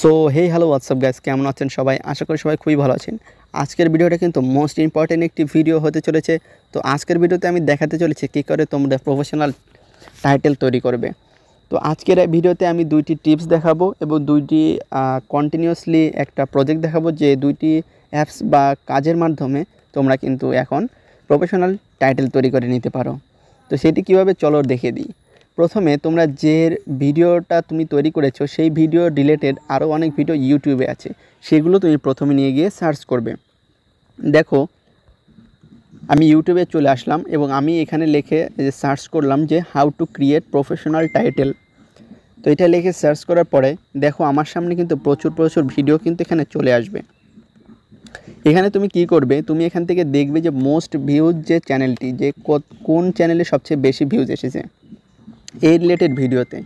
So hey hello what's up guys, কেমন আছেন সবাই? আশা করি সবাই খুবই ভালো আছেন। আজকের ভিডিওটা কিন্তু মোস্ট ইম্পর্টেন্ট একটি ভিডিও হতে চলেছে। তো আজকের ভিডিওতে আমি দেখাতে চলেছি কী করে তোমরা প্রফেশনাল টাইটেল তৈরি করবে। তো আজকের এই ভিডিওতে আমি দুইটি টিপস দেখাবো এবং দুইটি কন্টিনিউয়াসলি একটা প্রজেক্ট দেখাবো, যে দুইটি অ্যাপস বা কাজের মাধ্যমে তোমরা কিন্তু এখন প্রফেশনাল টাইটেল তৈরি করে নিতে পারো। তো সেটি কীভাবে চলো দেখিয়ে দিই। প্রথমে তোমরা যে ভিডিওটা তুমি তৈরি করেছো সেই ভিডিও রিলেটেড আরও অনেক ভিডিও ইউটিউবে আছে, সেগুলো তুমি প্রথমে নিয়ে গিয়ে সার্চ করবে। দেখো আমি ইউটিউবে চলে আসলাম এবং আমি এখানে লিখে সার্চ করলাম যে how to create professional title. তো এটা লিখে সার্চ করার পরে দেখো আমার সামনে কিন্তু প্রচুর ভিডিও কিন্তু এখানে চলে আসবে। এখানে তুমি কি করবে, তুমি এখান থেকে দেখবে যে মোস্ট ভিউজ যে চ্যানেলটি, যে কোন চ্যানেলে সবচেয়ে বেশি ভিউজ এসেছে এই রিলেটেড ভিডিওতে,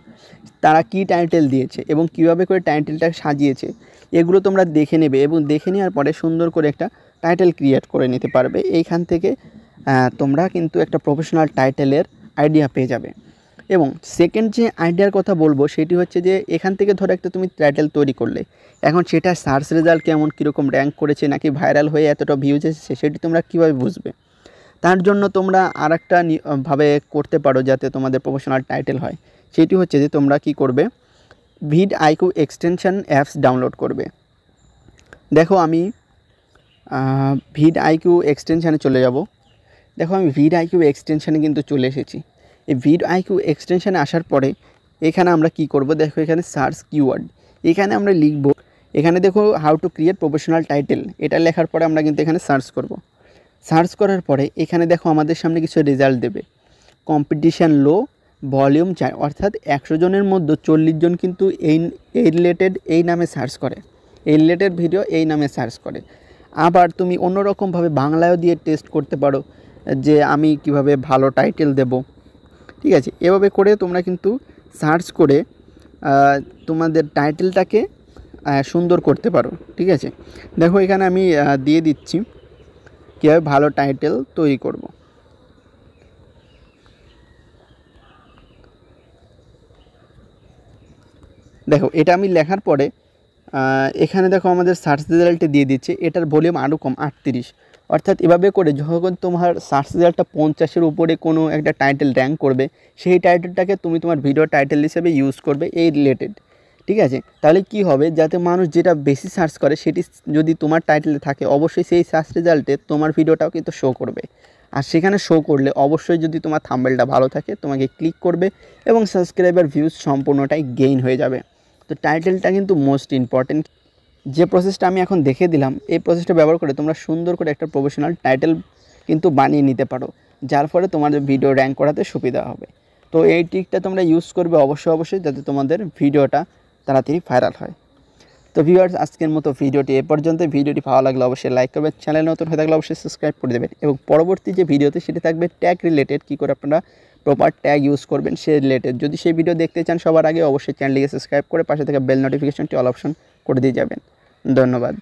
তারা কি টাইটেল দিয়েছে এবং কিভাবে করে টাইটেলটা সাজিয়েছে, এগুলো তোমরা দেখে নেবে এবং দেখে নেওয়ার পরে সুন্দর করে একটা টাইটেল ক্রিয়েট করে নিতে পারবে। এইখান থেকে তোমরা কিন্তু একটা প্রফেশনাল টাইটেলের আইডিয়া পেয়ে যাবে। এবং সেকেন্ড যে আইডিয়ার কথা বলবো সেটি হচ্ছে যে এখান থেকে ধরো একটা তুমি টাইটেল তৈরি করলে, এখন সেটা সার্চ রেজাল্ট কেমন, কীরকম র্যাঙ্ক করেছে নাকি ভাইরাল হয়ে এতটা ভিউজ এসেছে, সেটি তোমরা কীভাবে বুঝবে? তার জন্য তোমরা আরেকটা ভাবে করতে পারো যাতে তোমাদের প্রফেশনাল টাইটেল হয়। সেটি হচ্ছে যে তোমরা কি করবে, ভিডআইকিউ এক্সটেনশন অ্যাপস ডাউনলোড করবে। দেখো আমি ভিডআইকিউ এক্সটেনশানে চলে যাব। দেখো আমি ভিডআইকিউ এক্সটেনশানে কিন্তু চলে এসেছি। এই ভিডআইকিউ এক্সটেনশানে আসার পরে এখানে আমরা কি করব, দেখো এখানে সার্চ কিওয়ার্ড, এখানে আমরা লিখব, এখানে দেখো how to create professional title, এটা লেখার পরে আমরা কিন্তু এখানে সার্চ করব। সার্চ করার পরে এখানে দেখো আমাদের সামনে কিছু রেজাল্ট দেবে। কম্পিটিশান লো, ভলিউম 4, অর্থাৎ 100 জনের মধ্যে 40 জন কিন্তু এই রিলেটেড এই নামে সার্চ করে, এই রিলেটেড ভিডিও এই নামে সার্চ করে। আবার তুমি অন্যরকমভাবে বাংলায়ও দিয়ে টেস্ট করতে পারো যে আমি কিভাবে ভালো টাইটেল দেব। ঠিক আছে, এভাবে করে তোমরা কিন্তু সার্চ করে তোমাদের টাইটেলটাকে সুন্দর করতে পারো। ঠিক আছে, দেখো এখানে আমি দিয়ে দিচ্ছি কীভাবে ভালো টাইটেল তৈরি করব। দেখো এটা আমি লেখার পরে এখানে দেখো আমাদের সার্চ রেজাল্টে দিয়ে দিচ্ছে, এটার ভলিউম আরও কম 38। অর্থাৎ এভাবে করে যখন তোমার সার্চ রেজাল্টটা 50-এর উপরে কোনো একটা টাইটেল র্যাঙ্ক করবে, সেই টাইটেলটাকে তুমি তোমার ভিডিও টাইটেল হিসেবে ইউজ করবে এই রিলেটেড। ঠিক আছে, তাহলে কি হবে, যাতে মানুষ যেটা বেশি সার্চ করে সেটি যদি তোমার টাইটেলে থাকে, অবশ্যই সেই সার্চ রেজাল্টে তোমার ভিডিওটাও কিন্তু শো করবে। আর সেখানে শো করলে অবশ্যই যদি তোমার থাম্বনেলটা ভালো থাকে তোমাকে ক্লিক করবে এবং সাবস্ক্রাইবার ভিউজ সম্পূর্ণটাই গেইন হয়ে যাবে। তো টাইটেলটা কিন্তু মোস্ট ইম্পর্টেন্ট। যে প্রসেসটা আমি এখন দেখে দিলাম, এই প্রসেসটা ব্যবহার করে তোমরা সুন্দর করে একটা প্রফেশনাল টাইটেল কিন্তু বানিয়ে নিতে পারো, যার ফলে তোমাদের ভিডিও র্যাঙ্ক করাতে সুবিধা হবে। তো এই ট্রিকটা তোমরা ইউজ করবে অবশ্যই, যাতে তোমাদের ভিডিওটা তাড়াতাড়ি ভাইরাল হয়। তো ভিউয়ার্স, আজকের মতো ভিডিওটি এ পর্যন্ত। ভিডিওটি ভালো লাগলে অবশ্যই লাইক করবেন, চ্যানেল নতুন হয়ে থাকলে অবশ্যই সাবস্ক্রাইব করে দেবেন এবং পরবর্তী যে ভিডিওতে সেটা থাকবে ট্যাগ রিলেটেড, কী করে আপনারা প্রপার ট্যাগ ইউজ করবেন সেই রিলেটেড। যদি সেই ভিডিও দেখতে চান সবার আগে অবশ্যই চ্যানেলটিকে সাবস্ক্রাইব করে পাশে থাকা বেল নোটিফিকেশনটি অল অপশন করে দিয়ে যাবেন। ধন্যবাদ।